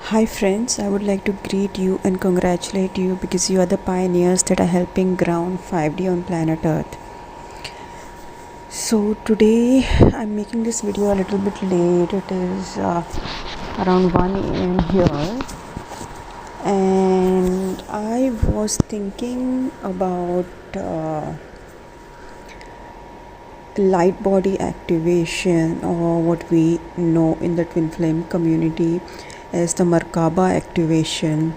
Hi friends, I would like to greet you and congratulate you because you are the pioneers that are helping ground 5D on planet Earth. So today I'm making this video a little bit late. It is around 1 a.m. here, and I was thinking about light body activation, or what we know in the twin flame community as the Merkaba activation,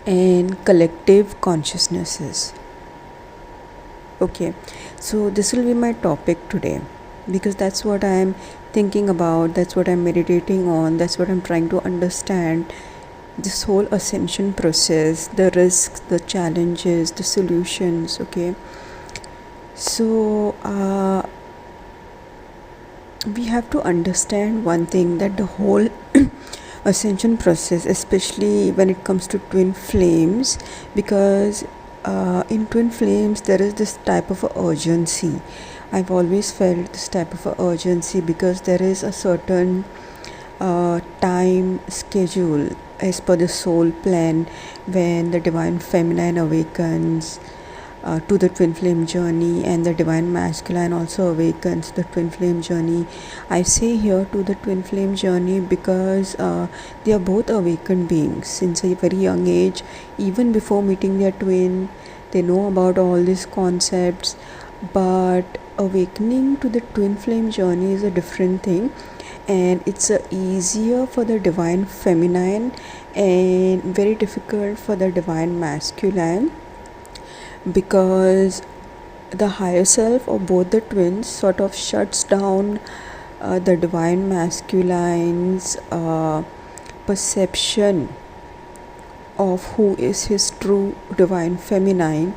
and collective consciousnesses. Okay, so this will be my topic today because that's what I'm thinking about, that's what I'm meditating on, that's what I'm trying to understand. This whole ascension process, the risks, the challenges, the solutions. Okay, so we have to understand one thing, that the whole ascension process, especially when it comes to twin flames, because in twin flames there is this type of urgency. I've always felt this type of urgency because there is a certain time schedule as per the soul plan when the divine feminine awakens to the twin flame journey, and the divine masculine also awakens the twin flame journey. I say here to the twin flame journey because they are both awakened beings since a very young age. Even before meeting their twin, they know about all these concepts, but awakening to the twin flame journey is a different thing, and it's easier for the divine feminine and very difficult for the divine masculine, because the higher self or both the twins sort of shuts down the divine masculine's perception of who is his true divine feminine,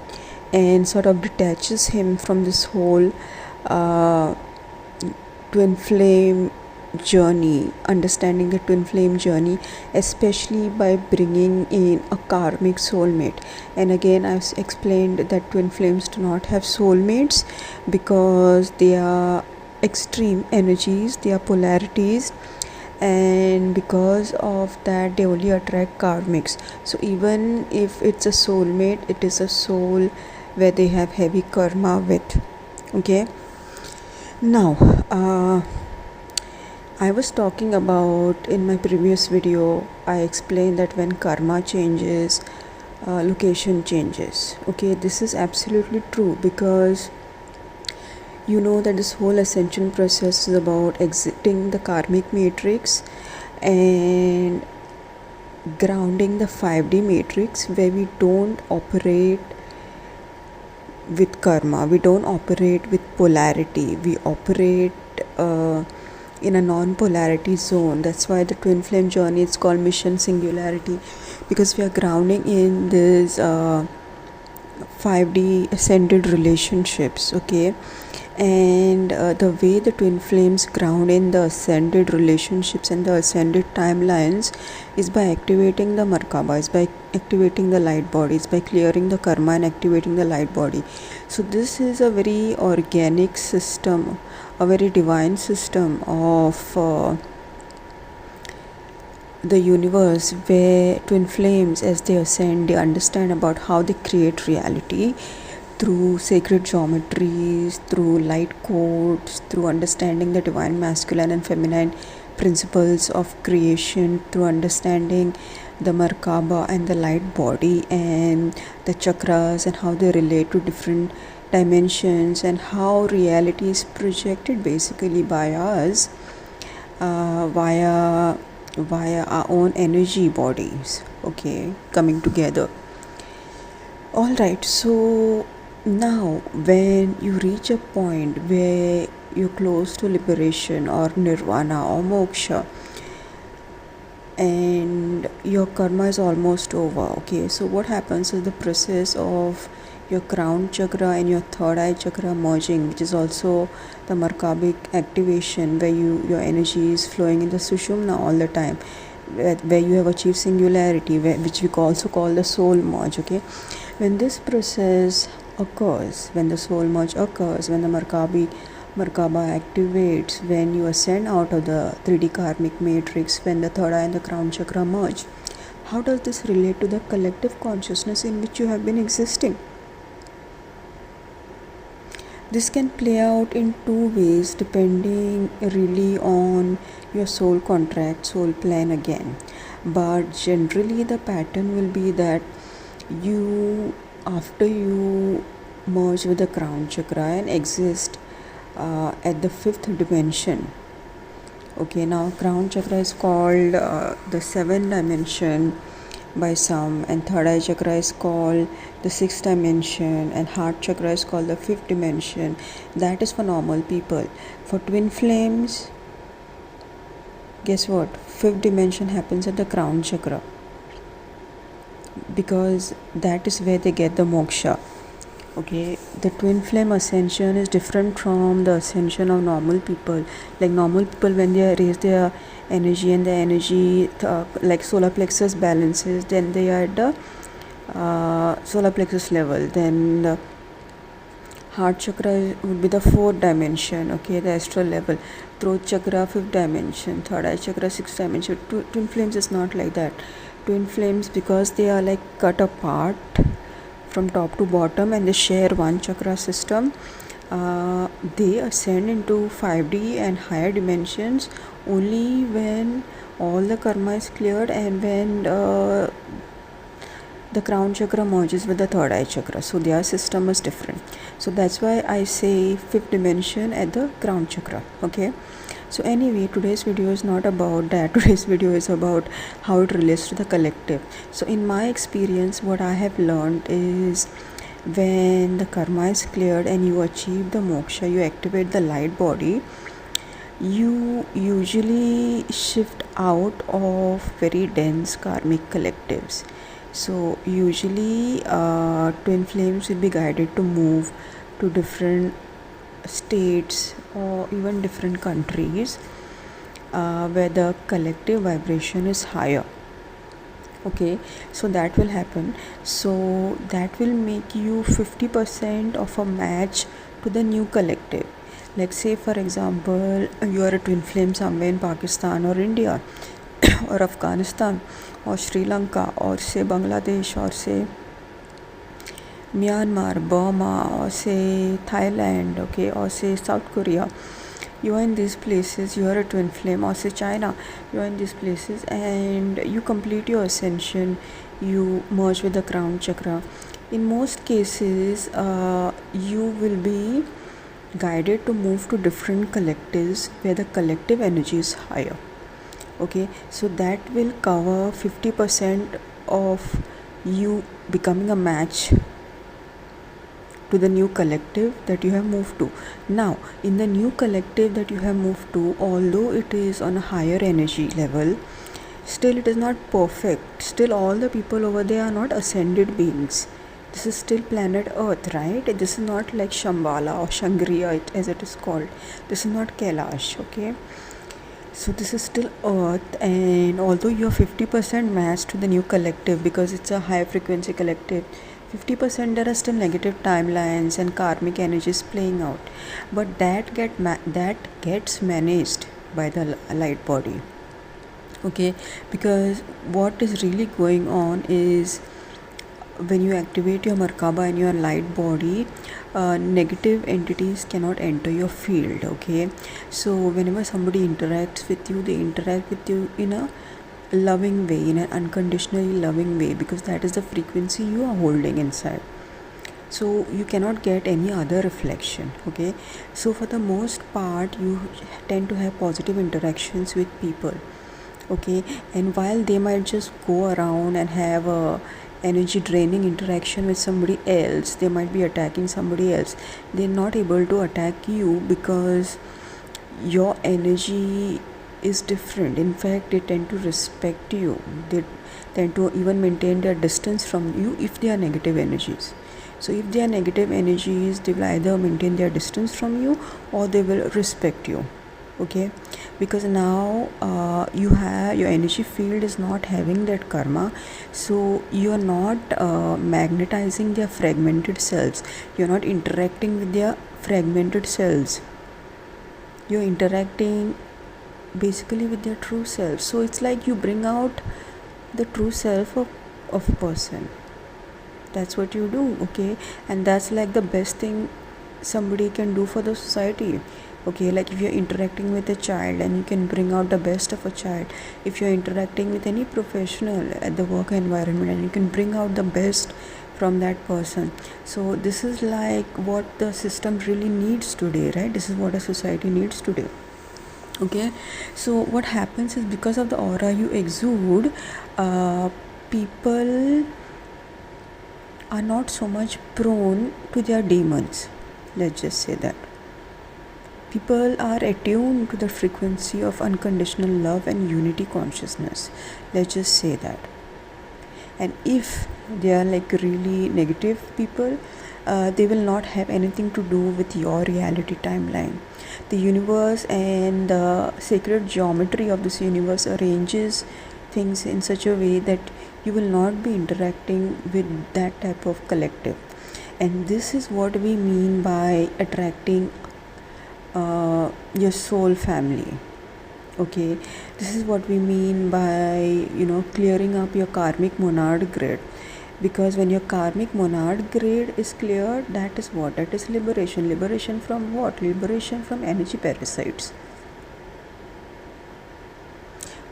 and sort of detaches him from this whole twin flame journey, understanding the twin flame journey, especially by bringing in a karmic soulmate. And again, I've explained that twin flames do not have soulmates because they are extreme energies, they are polarities, and because of that they only attract karmics. So even if it's a soulmate, it is a soul where they have heavy karma with. Okay, now I was talking about, in my previous video I explained that when karma changes, location changes. Okay, this is absolutely true because you know that this whole ascension process is about exiting the karmic matrix and grounding the 5D matrix, where we don't operate with karma, we don't operate with polarity, we operate in a non-polarity zone. That's why the twin flame journey is called mission singularity, because we are grounding in this 5D ascended relationships. Okay, and the way the twin flames ground in the ascended relationships and the ascended timelines is by activating the Merkaba, is by activating the light bodies, by clearing the karma and activating the light body. So this is a very organic system, a very divine system of the universe, where twin flames, as they ascend, they understand about how they create reality through sacred geometries, through light codes, through understanding the divine masculine and feminine principles of creation, through understanding the Merkaba and the light body and the chakras and how they relate to different dimensions, and how reality is projected basically by us via our own energy bodies. Okay, coming together. All right, so now when you reach a point where you're close to liberation or nirvana or moksha, and your karma is almost over. Okay, so what happens is the process of your crown chakra and your third eye chakra merging, which is also the Merkabic activation, where your energy is flowing in the Sushumna all the time, where you have achieved singularity, which we also call the soul merge. Okay, when this process occurs, when the soul merge occurs, when the Merkabi Merkaba activates when you ascend out of the 3D karmic matrix, when the third eye and the crown chakra merge. How does this relate to the collective consciousness in which you have been existing? This can play out in two ways depending really on your soul contract, soul plan again. But generally the pattern will be that after you merge with the crown chakra and exist at the fifth dimension. Okay, now crown chakra is called the seventh dimension by some, and third eye chakra is called the sixth dimension, and heart chakra is called the fifth dimension. That is for normal people. For twin flames, guess what? Fifth dimension happens at the crown chakra, because that is where they get the moksha. Okay, the twin flame ascension is different from the ascension of normal people. Like normal people, when they raise their energy and the energy like solar plexus balances, then they are at the solar plexus level. Then the heart chakra would be the fourth dimension, okay, the astral level. Throat chakra, fifth dimension. Third eye chakra, sixth dimension. Twin flames is not like that. Twin flames, because they are like cut apart from top to bottom and they share one chakra system, they ascend into 5D and higher dimensions only when all the karma is cleared and when the crown chakra merges with the third eye chakra. So their system is different. So that's why I say fifth dimension at the crown chakra. Okay. So anyway, today's video is not about that. Today's video is about how it relates to the collective. So in my experience, what I have learned is when the karma is cleared and you achieve the moksha, you activate the light body, you usually shift out of very dense karmic collectives. So usually twin flames will be guided to move to different states or even different countries where the collective vibration is higher. Okay, so that will happen. So that will make you 50% of a match to the new collective. Like say for example, you are a twin flame somewhere in Pakistan or India or Afghanistan or Sri Lanka or say Bangladesh or say Myanmar, Burma, or say Thailand, okay, or say South Korea. You are in these places, you are a twin flame, or say China, you are in these places and you complete your ascension, you merge with the crown chakra. In most cases, you will be guided to move to different collectives where the collective energy is higher. Okay, so that will cover 50% of you becoming a match to the new collective that you have moved to. Now, in the new collective that you have moved to, although it is on a higher energy level, still it is not perfect. Still all the people over there are not ascended beings. This is still planet Earth, right? This is not like Shambhala or Shangriya as it is called. This is not Kailash, okay? So this is still Earth, and although you are 50% matched to the new collective because it's a high frequency collective, 50% there are still negative timelines and karmic energies playing out, but that gets managed by the light body. Okay, because what is really going on is when you activate your Merkaba and your light body, negative entities cannot enter your field. Okay, so whenever somebody interacts with you, they interact with you in a loving way, in an unconditionally loving way, because that is the frequency you are holding inside. So you cannot get any other reflection. Okay, so for the most part you tend to have positive interactions with people. Okay, and while they might just go around and have a energy draining interaction with somebody else, they might be attacking somebody else, they're not able to attack you because your energy is different. In fact, they tend to respect you. They tend to even maintain their distance from you if they are negative energies. So if they are negative energies, they will either maintain their distance from you or they will respect you. Okay, because now you have your energy field is not having that karma, so you are not magnetizing their fragmented cells, you are not interacting with their fragmented cells. you're interacting basically with their true self. So it's like you bring out the true self of a person. That's what you do, okay? And that's like the best thing somebody can do for the society, okay? Like if you're interacting with a child and you can bring out the best of a child, if you're interacting with any professional at the work environment and you can bring out the best from that person. So this is like what the system really needs today, right? This is what a society needs today, okay? So what happens is, because of the aura you exude, people are not so much prone to their demons. Let's just say that people are attuned to the frequency of unconditional love and unity consciousness. Let's just say that. And if they are like really negative people, they will not have anything to do with your reality timeline. The universe and the sacred geometry of this universe arranges things in such a way that you will not be interacting with that type of collective. And this is what we mean by attracting your soul family, okay? This is what we mean by clearing up your karmic monad grid. Because when your karmic monad grid is cleared, that is what? That is liberation. Liberation from what? Liberation from energy parasites.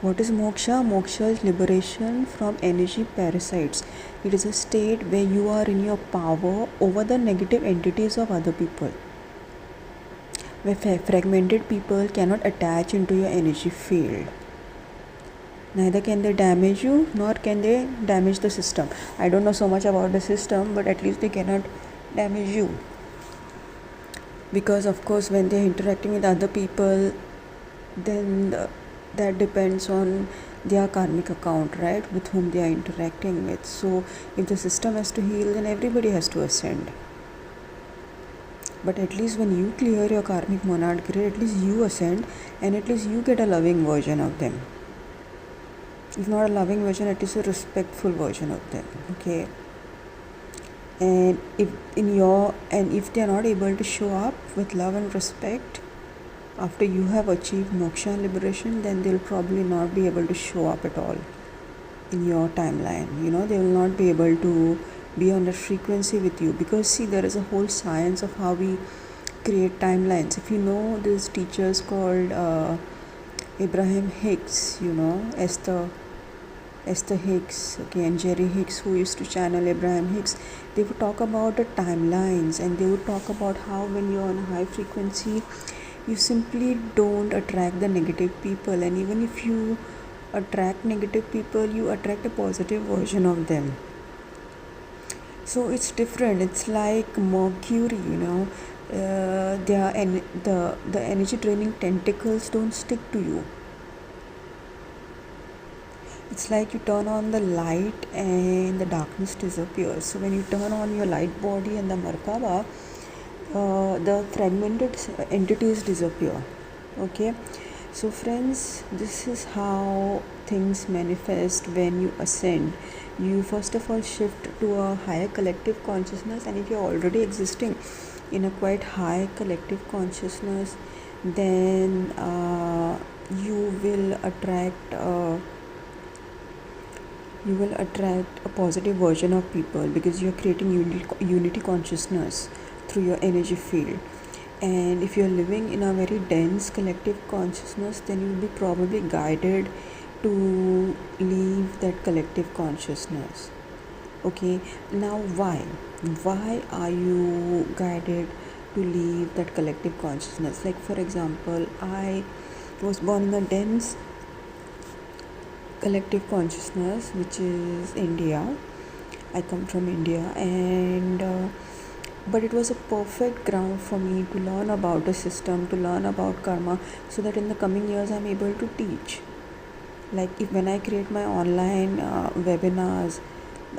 What is moksha? Moksha is liberation from energy parasites. It is a state where you are in your power over the negative entities of other people, where fragmented people cannot attach into your energy field. Neither can they damage you, nor can they damage the system. I don't know so much about the system, but at least they cannot damage you. Because of course when they're interacting with other people, then that depends on their karmic account, right, with whom they are interacting with. So if the system has to heal, then everybody has to ascend. But at least when you clear your karmic monad grid, at least you ascend, and at least you get a loving version of them. If not a loving version, at least a respectful version of them, okay? And if they are not able to show up with love and respect after you have achieved moksha and liberation, then they'll probably not be able to show up at all in your timeline. They will not be able to be on the frequency with you. Because see, there is a whole science of how we create timelines. If you know these teachers called Abraham Hicks, Esther Hicks, okay, and Jerry Hicks, who used to channel Abraham Hicks, they would talk about the timelines, and they would talk about how when you're on a high frequency, you simply don't attract the negative people. And even if you attract negative people, you attract a positive version of them. So it's different. It's like Mercury, the energy draining tentacles don't stick to you. It's like you turn on the light and the darkness disappears. So when you turn on your light body and the Merkaba, the fragmented entities disappear, okay? So friends, this is how things manifest when you ascend. You first of all shift to a higher collective consciousness, and if you're already existing in a quite high collective consciousness, then you will attract a positive version of people, because you're creating unity consciousness through your energy field. And if you're living in a very dense collective consciousness, then you'll be probably guided to leave that collective consciousness, okay? Now why are you guided to leave that collective consciousness? Like for example, I was born in a dense collective consciousness, which is India. I come from India, and but it was a perfect ground for me to learn about the system, to learn about karma, so that in the coming years I'm able to teach. Like when I create my online webinars,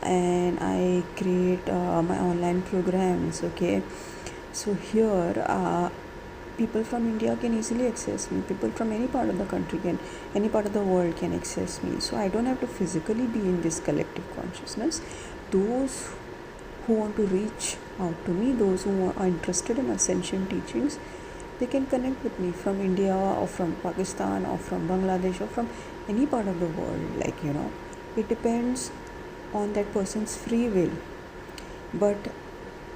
and I create my online programs, okay? So here people from India can easily access me. People from any part of the country any part of the world can access me. So I don't have to physically be in this collective consciousness. Those who want to reach out to me, those who are interested in ascension teachings, they can connect with me from India or from Pakistan or from Bangladesh or from any part of the world. It depends on that person's free will. But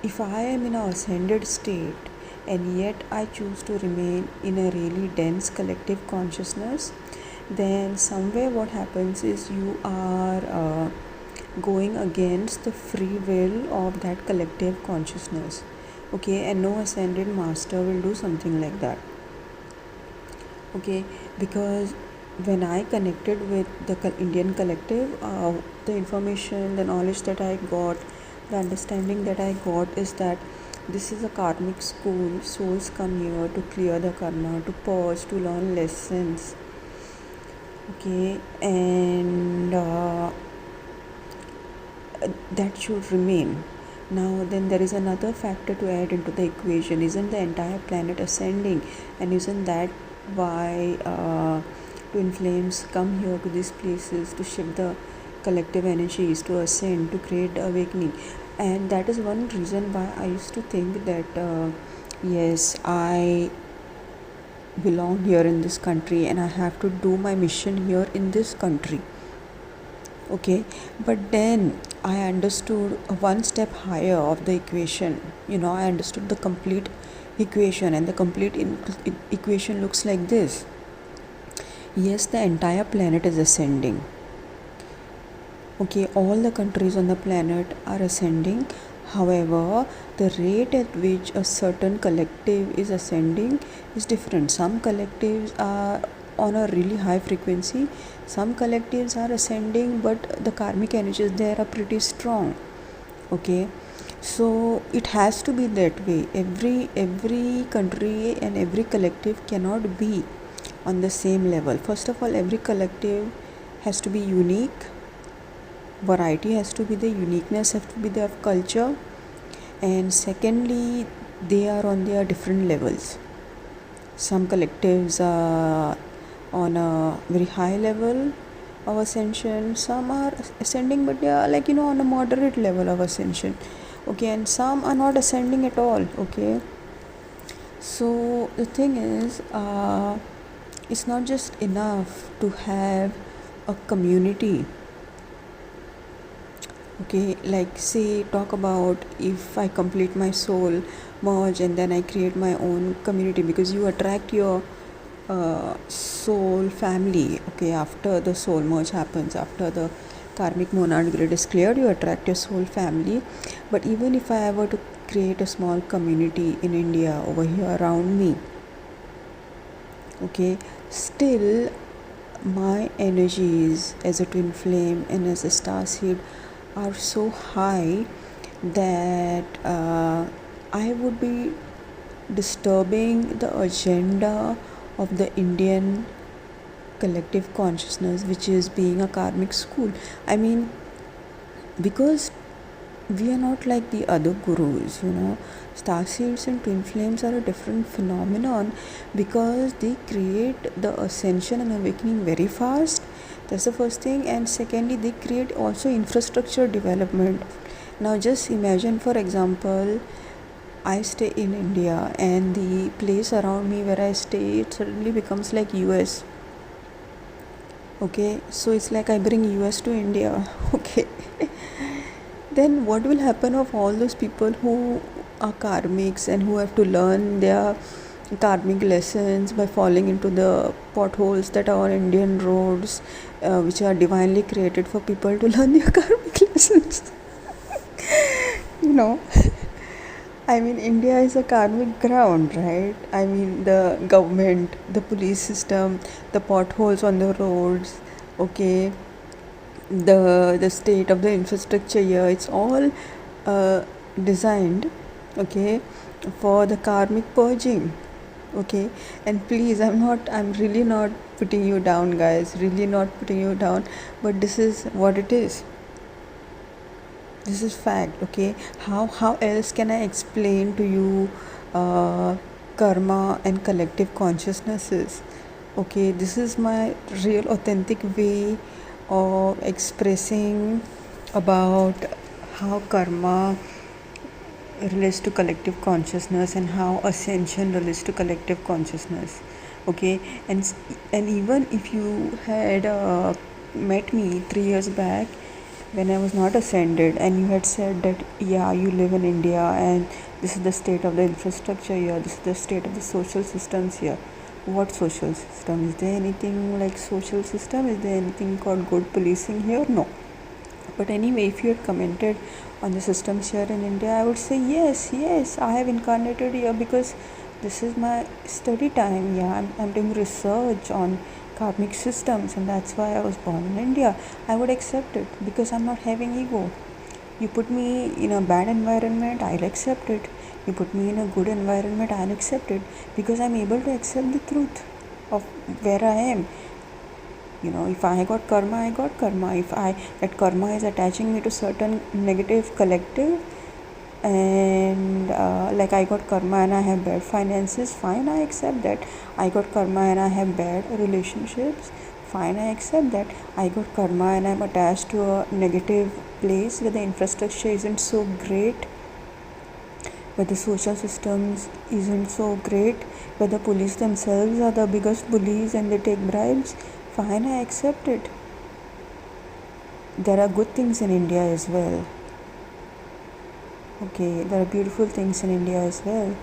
if I am in an ascended state and yet I choose to remain in a really dense collective consciousness, then somewhere what happens is you are going against the free will of that collective consciousness. Okay, and no ascended master will do something like that. Okay, because when I connected with the Indian collective, the information, the knowledge that I got, the understanding that I got is that this is a karmic school. Souls come here to clear the karma, to purge, to learn lessons. Okay, and that should remain. Now then, there is another factor to add into the equation. Isn't the entire planet ascending, and isn't that why twin flames come here to these places to shift the collective energies, to ascend, to create awakening? And that is one reason why I used to think that yes, I belong here in this country and I have to do my mission here in this country. Okay, but then I understood one step higher of the equation. I understood the complete equation, and the complete equation looks like this. Yes, the entire planet is ascending. Okay, all the countries on the planet are ascending. However, the rate at which a certain collective is ascending is different. Some collectives are on a really high frequency, some collectives are ascending, but the karmic energies there are pretty strong. Okay, so it has to be that way. Every country and every collective cannot be on the same level. First of all, every collective has to be unique. Variety has to be the uniqueness, has to be their culture, and secondly, they are on their different levels. Some collectives are on a very high level of ascension, some are ascending but they are on a moderate level of ascension. Okay, and some are not ascending at all. Okay, so the thing is, it's not just enough to have a community. Okay, like say talk about if I complete my soul merge and then I create my own community, because you attract your soul family. Okay, after the soul merge happens, after the karmic monad grid is cleared, you attract your soul family. But even if I were to create a small community in India over here around me, okay, still my energies as a twin flame and as a star seed are so high that I would be disturbing the agenda of the Indian collective consciousness, which is being a karmic school. I mean, because we are not like the other gurus, star seeds and twin flames are a different phenomenon because they create the ascension and awakening very fast. That's the first thing. And secondly, they create also infrastructure development. Now just imagine, for example, I stay in India and the place around me where I stay, it suddenly becomes like US. Okay, so it's like I bring US to India. Okay, then what will happen of all those people who are karmics and who have to learn their karmic lessons by falling into the potholes that are on Indian roads, which are divinely created for people to learn their karmic lessons? I mean, India is a karmic ground, right? I mean, the government, the police system, the potholes on the roads, okay, the state of the infrastructure here, it's all designed, okay, for the karmic purging. Okay, and please, I'm really not putting you down, guys, really not putting you down, but this is what it is. This is fact. Okay, how else can I explain to you karma and collective consciousnesses? Okay, this is my real authentic way of expressing about how karma relates to collective consciousness and how ascension relates to collective consciousness. Okay, and even if you had met me 3 years back when I was not ascended, and you had said that yeah, you live in India and this is the state of the infrastructure here, this is the state of the social systems here. What social system? Is there anything like social system? Is there anything called good policing here? No. But anyway, if you had commented on the systems here in India, I would say yes, I have incarnated here because this is my study time. Yeah, I'm doing research on karmic systems, and that's why I was born in India. I would accept it because I'm not having ego. You put me in a bad environment, I'll accept it. You put me in a good environment, I'll accept it because I'm able to accept the truth of where I am. You know, if I got karma, I got karma. If that karma is attaching me to certain negative collective, and like I got karma and I have bad finances, fine, I accept that. I got karma and I have bad relationships, fine, I accept that. I got karma and I'm attached to a negative place where the infrastructure isn't so great, where the social systems isn't so great, where the police themselves are the biggest bullies and they take bribes, fine, I accept it. There are good things in India as well. Okay, there are beautiful things in India as well.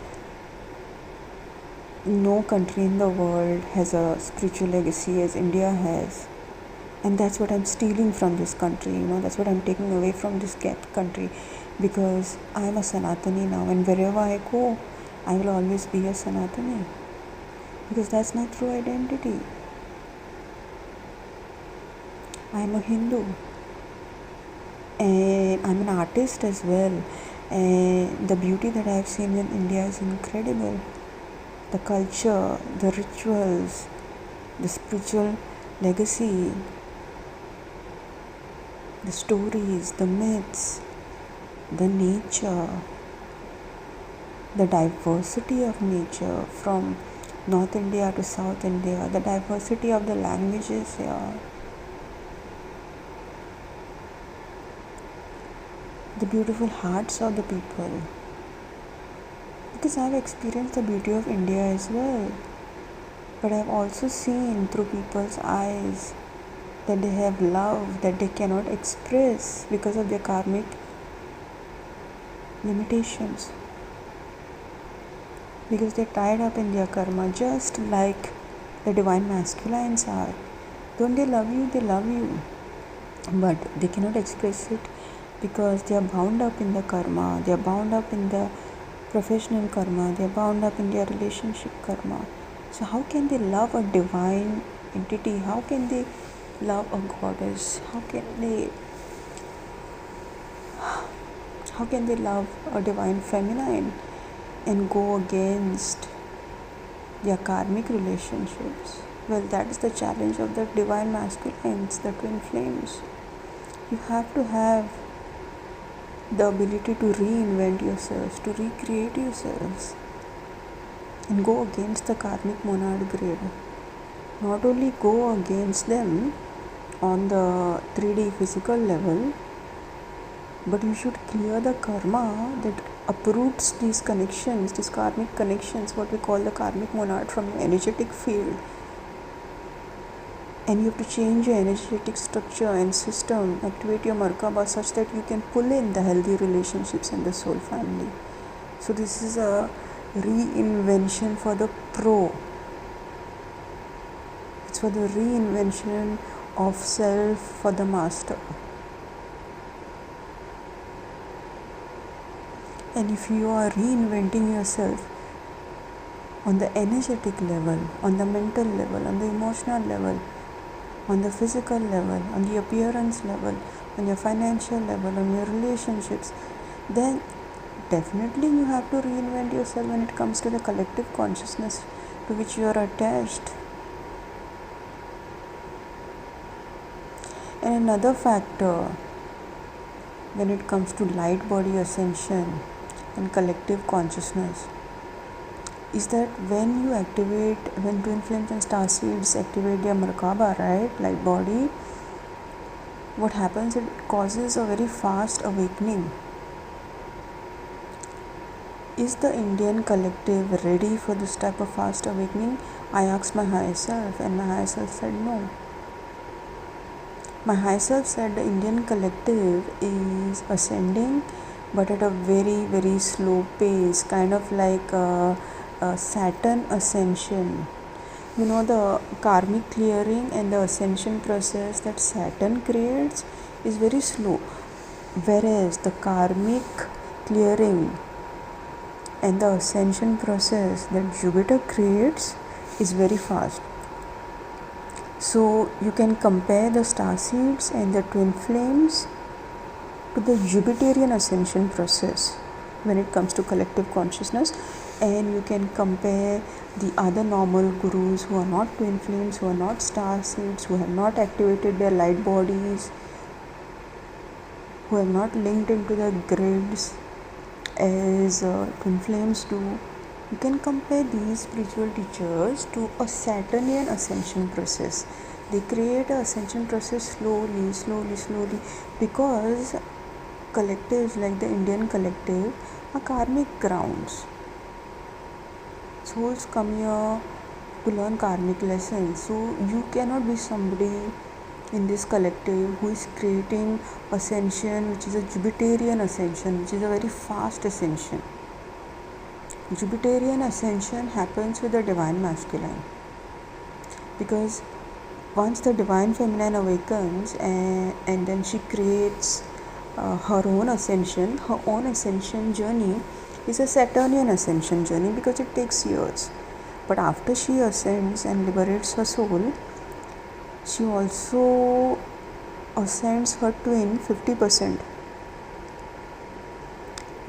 No country in the world has a spiritual legacy as India has. And that's what I'm stealing from this country, you know, that's what I'm taking away from this country, because I'm a Sanatani now, and wherever I go, I will always be a Sanatani, because that's my true identity. I'm a Hindu, and I'm an artist as well, and the beauty that I've seen in India is incredible. The culture, the rituals, the spiritual legacy, the stories, the myths, the nature, the diversity of nature from North India to South India, the diversity of the languages here, the beautiful hearts of the people. Because I've experienced the beauty of India as well, but I've also seen through people's eyes that they have love that they cannot express because of their karmic limitations, because they're tied up in their karma, just like the divine masculines are. Don't they love you? They love you, but they cannot express it because they are bound up in the karma, they are bound up in the professional karma, they are bound up in their relationship karma. So how can they love a divine entity? How can they love a goddess? How can they love a divine feminine and go against their karmic relationships? Well, that is the challenge of the divine masculines, the twin flames. You have to have the ability to reinvent yourselves, to recreate yourselves, and go against the karmic monad grid. Not only go against them on the 3D physical level, but you should clear the karma that uproots these connections, these karmic connections, what we call the karmic monad, from your energetic field. And you have to change your energetic structure and system, activate your Merkaba such that you can pull in the healthy relationships and the soul family. So this is a reinvention for the pro. It's for the reinvention of self for the master. And if you are reinventing yourself on the energetic level, on the mental level, on the emotional level, on the physical level, on the appearance level, on your financial level, on your relationships, then definitely you have to reinvent yourself when it comes to the collective consciousness to which you are attached. And another factor when it comes to light body ascension and collective consciousness is that when twin flames and star seeds activate their Merkaba, right, light body, what happens, it causes a very fast awakening. is the Indian collective ready for this type of fast awakening? I asked my higher self, and my higher self said no. My higher self said the Indian collective is ascending, but at a very, very slow pace, kind of like a Saturn ascension. You know, the karmic clearing and the ascension process that Saturn creates is very slow, whereas the karmic clearing and the ascension process that Jupiter creates is very fast. So you can compare the star seeds and the twin flames to the Jupiterian ascension process when it comes to collective consciousness, and you can compare the other normal gurus who are not twin flames, who are not star seeds, who have not activated their light bodies, who have not linked into the grids as twin flames do. You can compare these spiritual teachers to a Saturnian ascension process. They create an ascension process slowly, because collectives like the Indian collective are karmic grounds. Souls come here to learn karmic lessons. So you cannot be somebody in this collective who is creating ascension, which is a Jupiterian ascension, which is a very fast ascension. Jupiterian ascension happens with the divine masculine, because once the divine feminine awakens and then she creates her own ascension journey is a Saturnian ascension journey, because it takes years. But after she ascends and liberates her soul, she also ascends her twin 50%.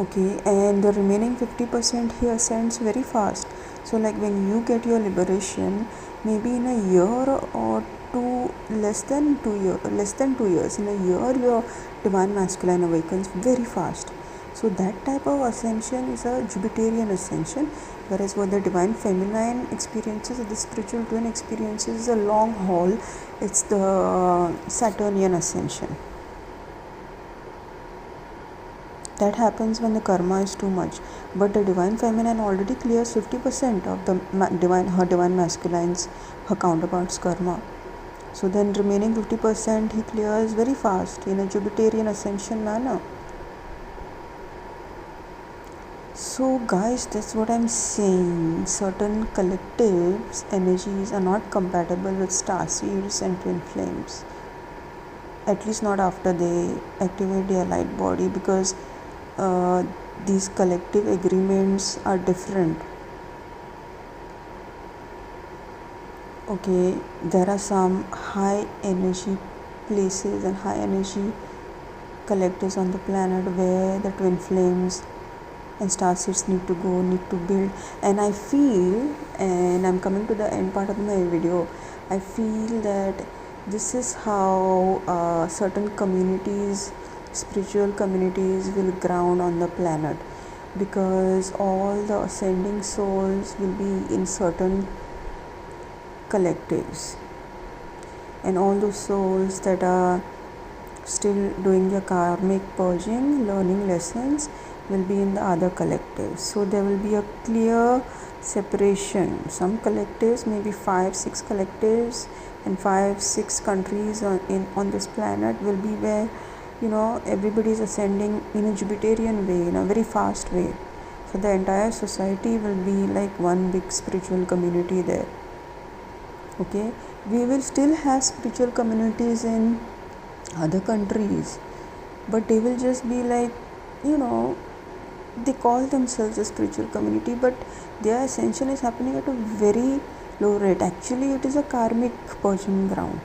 Okay, and the remaining 50% he ascends very fast. So like when you get your liberation, maybe in a year or two, less than 2 years, in a year your divine masculine awakens very fast. So that type of ascension is a Jupiterian ascension, whereas what the divine feminine experiences, or the spiritual twin experiences, is a long haul. It's the Saturnian ascension. That happens when the karma is too much, but the divine feminine already clears 50% of the her divine masculine's, her counterpart's karma. So then remaining 50% he clears very fast in a Jupiterian ascension manner. So guys, that's what I'm saying. Certain collectives energies are not compatible with star seeds and twin flames, at least not after they activate their light body, because these collective agreements are different. Okay, there are some high energy places and high energy collectives on the planet where the twin flames and star seeds need to build. And I feel, and I'm coming to the end part of my video, I feel that this is how certain communities, spiritual communities, will ground on the planet, because all the ascending souls will be in certain collectives, and all those souls that are still doing their karmic purging, learning lessons, will be in the other collectives. So there will be a clear separation. Some collectives, maybe 5-6 collectives and 5-6 countries on this planet, will be where everybody is ascending in a Jupiterian way, in a very fast way. So the entire society will be like one big spiritual community there. Okay, we will still have spiritual communities in other countries, but they will just be like, they call themselves a spiritual community, but their ascension is happening at a very low rate. Actually, it is a karmic purging ground.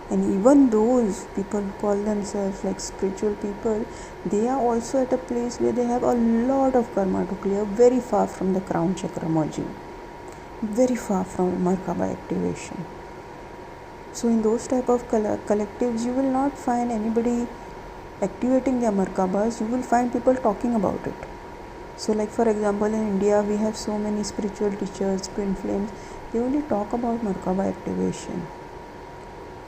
And even those people who call themselves like spiritual people, they are also at a place where they have a lot of karma to clear, very far from the crown chakra merging, very far from Merkaba activation. So in those type of collectives, you will not find anybody activating their Merkabas. You will find people talking about it. So like for example, in India, we have so many spiritual teachers, twin flames. They only talk about Merkaba activation.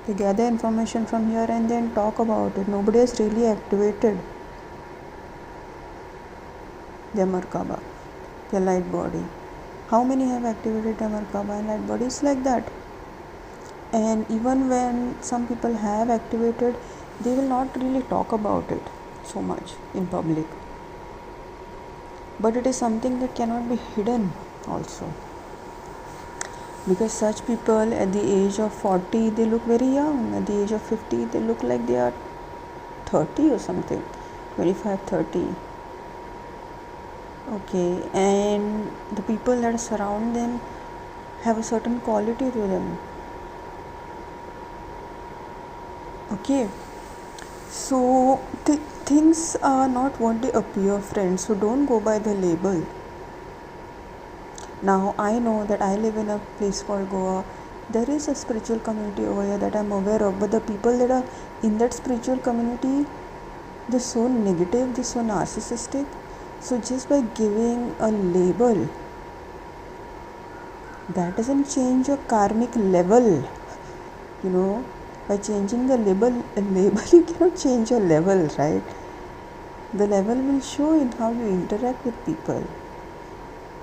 They gather information from here and then talk about it. Nobody has really activated their Merkaba. the light body. How many have activated the Merkaba and light body? It's like that. And even when some people have activated, they will not really talk about it so much in public. But it is something that cannot be hidden also. Because such people at the age of 40, they look very young. At the age of 50, they look like they are 30 or something, 25, 30. Okay, and the people that surround them have a certain quality to them. Okay, so things are not what they appear, friends. So don't go by the label. Now, I know that I live in a place called Goa. There is a spiritual community over here that I'm aware of, but the people that are in that spiritual community, they're so negative, they're so narcissistic. So just by giving a label, that doesn't change your karmic level. By changing the label you cannot change your level, right? The level will show in how you interact with people.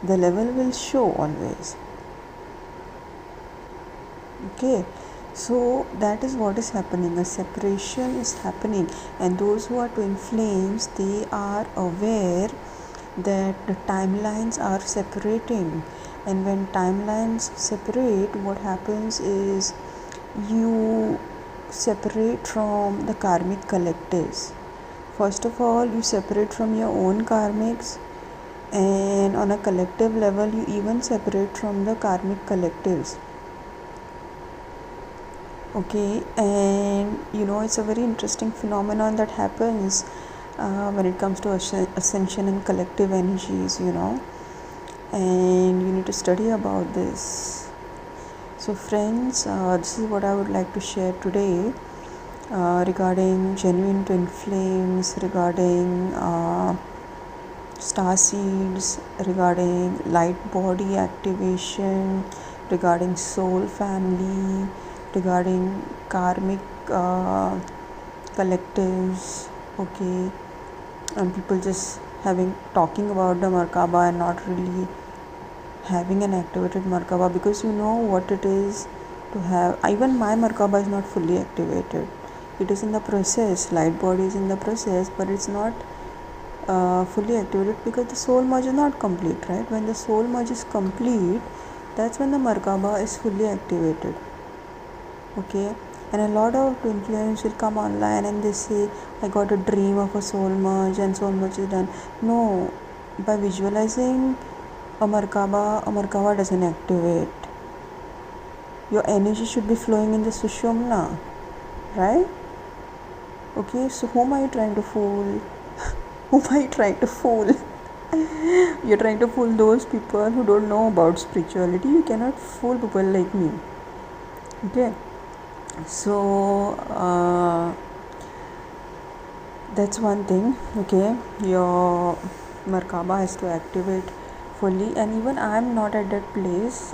The level will show always. Okay, so that is what is happening. A separation is happening, and those who are twin flames, they are aware that the timelines are separating. And when timelines separate, what happens is you separate from the karmic collectives. First of all, you separate from your own karmics, and on a collective level, you even separate from the karmic collectives. Okay, and it's a very interesting phenomenon that happens when it comes to ascension and collective energies, and you need to study about this. So friends, this is what I would like to share today regarding genuine twin flames, regarding star seeds, regarding light body activation, regarding soul family, regarding karmic collectives. Okay, and people just talking about the Merkaba and not really having an activated Merkaba, because you know what it is to have. Even my Merkaba is not fully activated. It is in the process. Light body is in the process, but it's not fully activated because the soul merge is not complete, right? When the soul merge is complete, that's when the Merkaba is fully activated. Okay, and a lot of twin flames will come online and they say, I got a dream of a soul merge and soul merge is done. No, by visualizing a Merkaba doesn't activate. Your energy should be flowing in the Sushumna, right? Okay, so whom are you trying to fool? Whom are you trying to fool? You're trying to fool those people who don't know about spirituality. You cannot fool people like me. Okay, so that's one thing. Okay, your Merkaba has to activate fully, and even I'm not at that place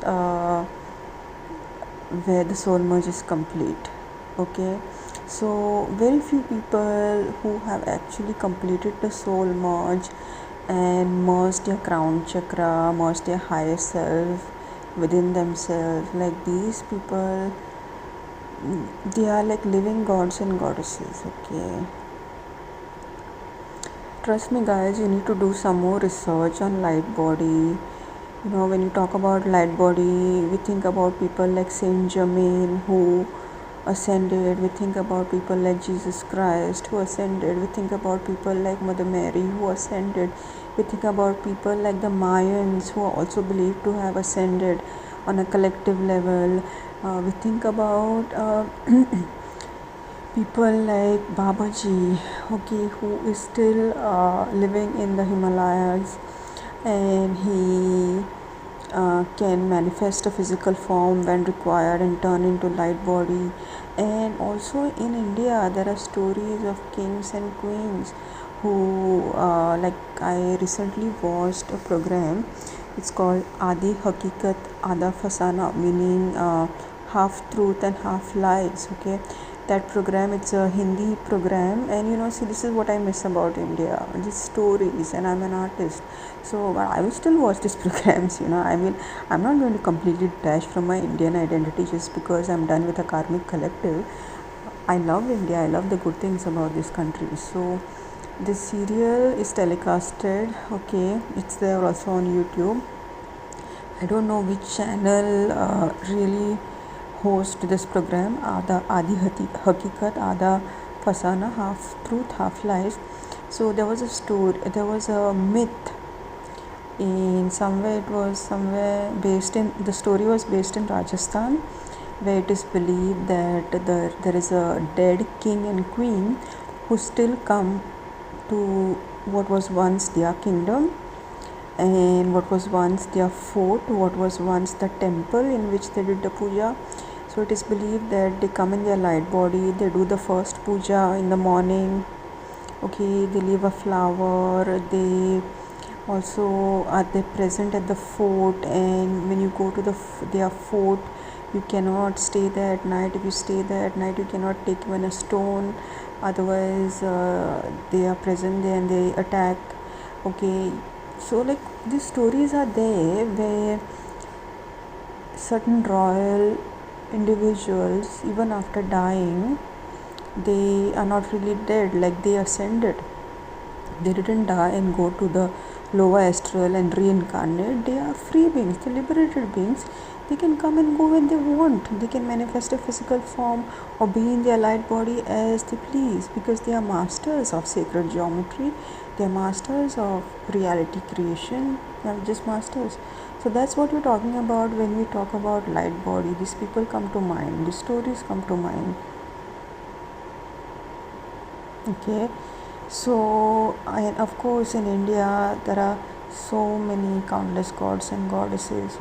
where the soul merge is complete. Okay, so very few people who have actually completed the soul merge and merged their crown chakra, merged their higher self within themselves, like these people, they are like living gods and goddesses. Okay, trust me guys, you need to do some more research on light body. When you talk about light body, we think about people like Saint Germain who ascended. We think about people like Jesus Christ who ascended. We think about people like Mother Mary who ascended. We think about people like the Mayans who are also believed to have ascended on a collective level. We think about people like Babaji, okay, who is still living in the Himalayas, and he can manifest a physical form when required and turn into light body. And also in India, there are stories of kings and queens who, like I recently watched a program. It's called Adi Hakikat Adha Fasana, meaning half truth and half lies. Okay, that program. It's a Hindi program, and see, this is what I miss about India, these stories. And I'm an artist, so I will still watch these programs. I'm not going to completely detach from my Indian identity just because I'm done with a Karmic collective. I love India, I love the good things about this country. So this serial is telecasted, okay, it's there also on YouTube. I don't know which channel really host this program. Adi Hakikat, Ada Fasana, half truth, half lies. So there was a story, there was a myth in somewhere, it was somewhere based in, the story was based in Rajasthan, where it is believed that there is a dead king and queen who still come to what was once their kingdom and what was once their fort, what was once the temple in which they did the puja. So it is believed that they come in their light body, they do the first puja in the morning, okay, they leave a flower, they also are they present at the fort, and when you go to their fort, you cannot stay there at night. If you stay there at night, you cannot take even a stone, otherwise they are present there and they attack, okay. So like these stories are there where certain royal individuals, even after dying, they are not really dead, like they ascended. They didn't die and go to the lower astral and reincarnate. They are free beings, they're liberated beings. They can come and go when they want. They can manifest a physical form or be in their light body as they please, because they are masters of sacred geometry. They are masters of reality creation. They are just masters. So that's what we're talking about when we talk about light body. These people come to mind. These stories come to mind. Okay. So, and of course in India there are so many countless gods and goddesses,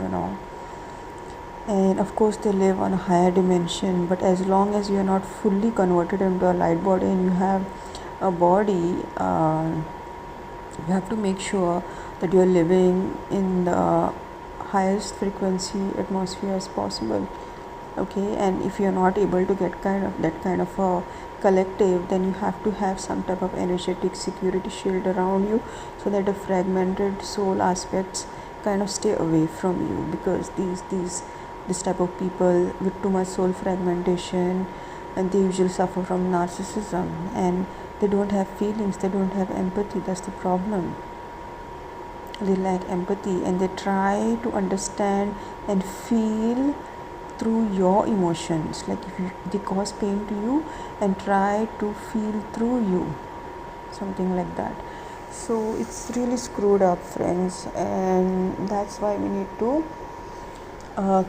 and of course they live on a higher dimension. But as long as you are not fully converted into a light body and you have a body, you have to make sure that you are living in the highest frequency atmosphere as possible, okay. And if you are not able to get that kind of a collective, then you have to have some type of energetic security shield around you, so that the fragmented soul aspects kind of stay away from you, because this type of people with too much soul fragmentation, and they usually suffer from narcissism, and they don't have feelings, they don't have empathy. That's the problem. They lack empathy, and they try to understand and feel through your emotions. Like if they cause pain to you and try to feel through you, something like that. So it's really screwed up, friends, and that's why we need to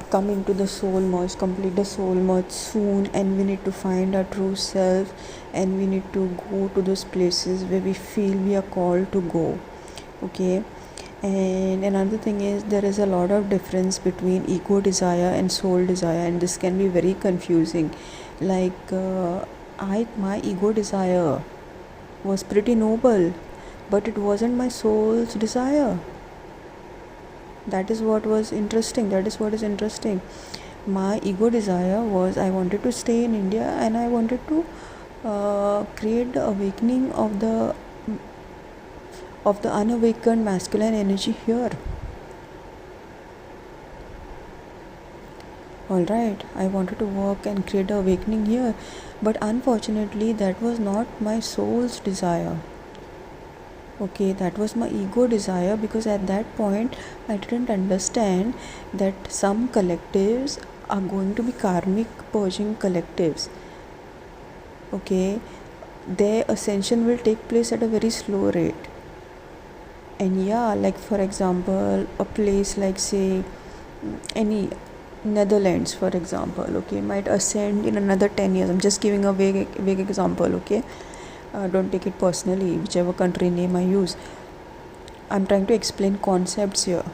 come into the soul merge, complete the soul merge soon, and we need to find our true self, and we need to go to those places where we feel we are called to go, okay. And another thing is, there is a lot of difference between ego desire and soul desire, and this can be very confusing. Like my ego desire was pretty noble, but it wasn't my soul's desire. That is what was interesting. That is what is interesting. My ego desire was, I wanted to stay in India, and I wanted to create the awakening of the unawakened masculine energy here. Alright, I wanted to work and create the awakening here, but unfortunately that was not my soul's desire. Okay, that was my ego desire, because at that point I didn't understand that some collectives are going to be karmic purging collectives. Okay, their ascension will take place at a very slow rate. And yeah, like for example, a place like, say, any Netherlands, for example, okay, might ascend in another 10 years. I'm just giving a vague example, okay. Don't take it personally, whichever country name I use. I'm trying to explain concepts here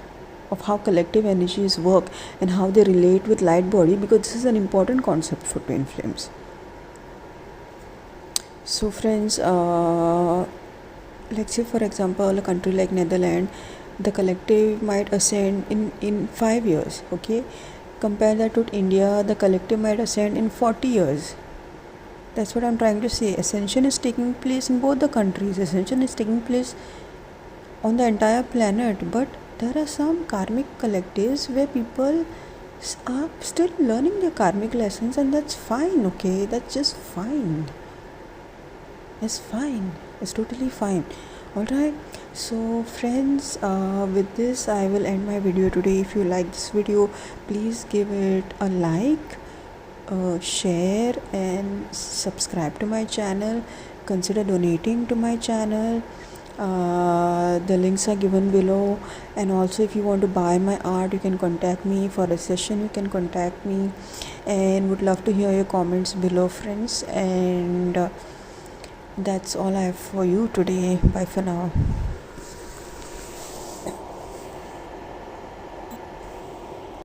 of how collective energies work and how they relate with light body, because this is an important concept for twin flames. So friends, let's say for example a country like Netherlands, the collective might ascend in 5 years, okay. Compare that to India, the collective might ascend in 40 years. That's what I'm trying to say. Ascension is taking place in both the countries. Ascension is taking place on the entire planet, but there are some karmic collectives where people are still learning their karmic lessons, and that's fine. Okay, that's just fine. It's fine. It's totally fine. Alright, so friends, with this I will end my video today. If you like this video, please give it a like, share and subscribe to my channel. Consider donating to my channel. The links are given below, and also if you want to buy my art, you can contact me. For a session you can contact me, and would love to hear your comments below, friends. And that's all I have for you today. Bye for now.